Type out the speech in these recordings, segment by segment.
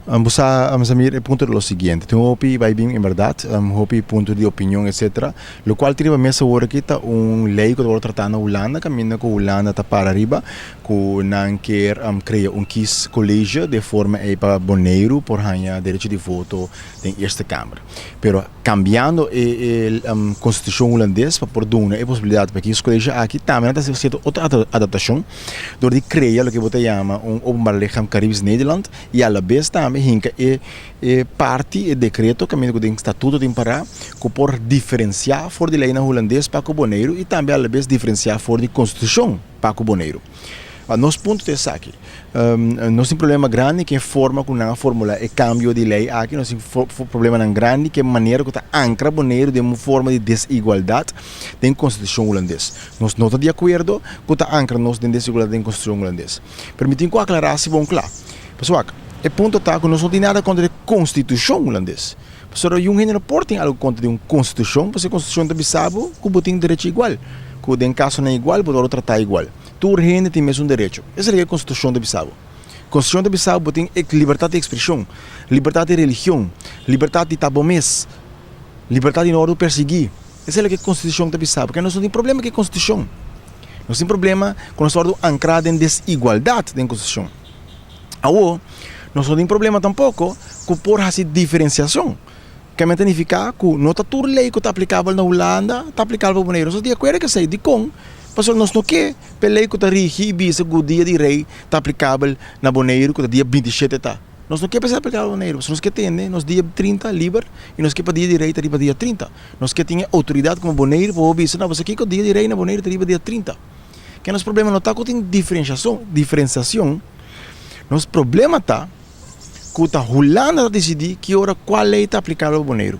Samir, el punto es lo siguiente. Tengo hopi, vai bien, en verdad, hopi punto de opinión, etcétera. Lo cual tiene a mesa ahora que está un lei que está tratando Holanda, camina con Holanda está para arriba, con nanquer crea un quis colegio de forma para boneiro por ganhar derecho de voto en esta cámara. Pero cambiando a constitución holandesa para por dar una posibilidad para que esse colegio aquí también está haciendo otra adaptación, donde crea lo que você llama un openbaar lichaam Caribisch Nederland y a la vez también hinca parte do decreto que do estatuto de Pará que por diferenciar for de lei na holandês para o boneiro e também a vez diferenciar for de constituição para o boneiro. Nosso ponto é aqui. Nós temos problema grande que forma com a fórmula e cambio de lei aqui. Nós temos problema grande que maneira que está ancra boneiro de uma forma de desigualdade da constituição holandesa. Nós não estamos de acordo com a ancra nós de desigualdade da constituição holandesa. Permitem que aclarar se bom claro. Pessoal, o ponto está que nós não temos nada contra a Constituição holandesa. Pessoal, um não pode algo contra uma Constituição, porque a Constituição também sabe que você tem direito igual. Que em caso não é igual, você tratar igual. Todo gente tem mesmo direito. Essa é a Constituição de Bissau. A Constituição de Bissau tem liberdade de expressão, liberdade de religião, liberdade de tabomês, liberdade de não perseguir. Essa é a Constituição de Bissau. Porque nós não temos problema com a Constituição. Nós temos problema com a ordem ancrada em desigualdade da Constituição. Agora, nós não temos problema tampouco com por essa diferenciação. Que significa que não está toda lei que está aplicável na Holanda, está aplicável para o Boneiro. Nós de acordo que sei de com, mas nós não quer a lei que está rigi e visa que o dia de rei está aplicável na Boneiro, que o dia 27 está. Nós não quer para ser aplicável na Boneiro, nós quer ter, nós dia 30 livre e nós quer para dia de rei está para dia 30. Nós quer ter autoridade como Boneiro para ouvir, não, você quer que o dia de rei na Boneiro está para dia 30. Que nosso problema não está com diferenciação. Nosso problema está que a Holanda decidir que hora qual lei está aplicável ao boneiro.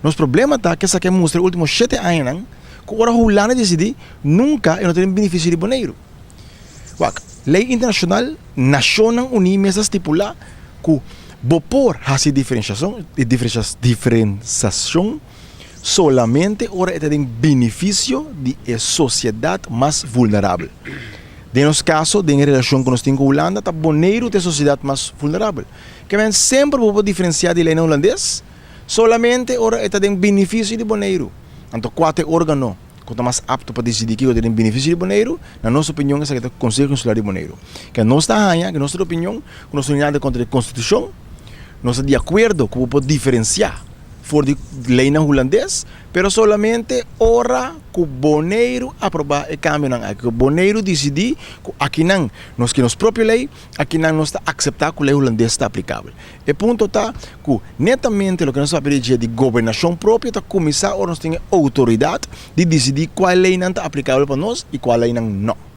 Nosso problema está que essa que mostra os últimos 7 anos que hora a Holanda decidir nunca não tem benefício de boneiro. Lei internacional, Nações Unidas estipula que por essa diferenciação solamente hora tem benefício de sociedade mais vulnerável. De nosso caso, em relação com nós temos com a Holanda, está boneiro de sociedade mais vulnerável. Que vem sempre vou diferenciar de lei na holandês, solamente ora tem benefício de boneiro. Então, 4 órgãos que estão mais aptos para decidir que tem benefício de boneiro, na nossa opinião, é que é o Conselho Consular de Boneiro. Que nós está que nossa opinião, que nós não temos nada contra a Constituição, nós estamos de acordo que pode diferenciar for de lei na holandês, pero solamente ora que o boneiro aprovar e cambio não, que o boneiro decidir que aqui não, nós que nos própria lei, aqui não está aceitar que a lei holandesa está aplicável. E ponto está que netamente o que nós pedir de governação própria está começar ou nós temos autoridade de decidir qual lei não está aplicável para nós e qual lei não.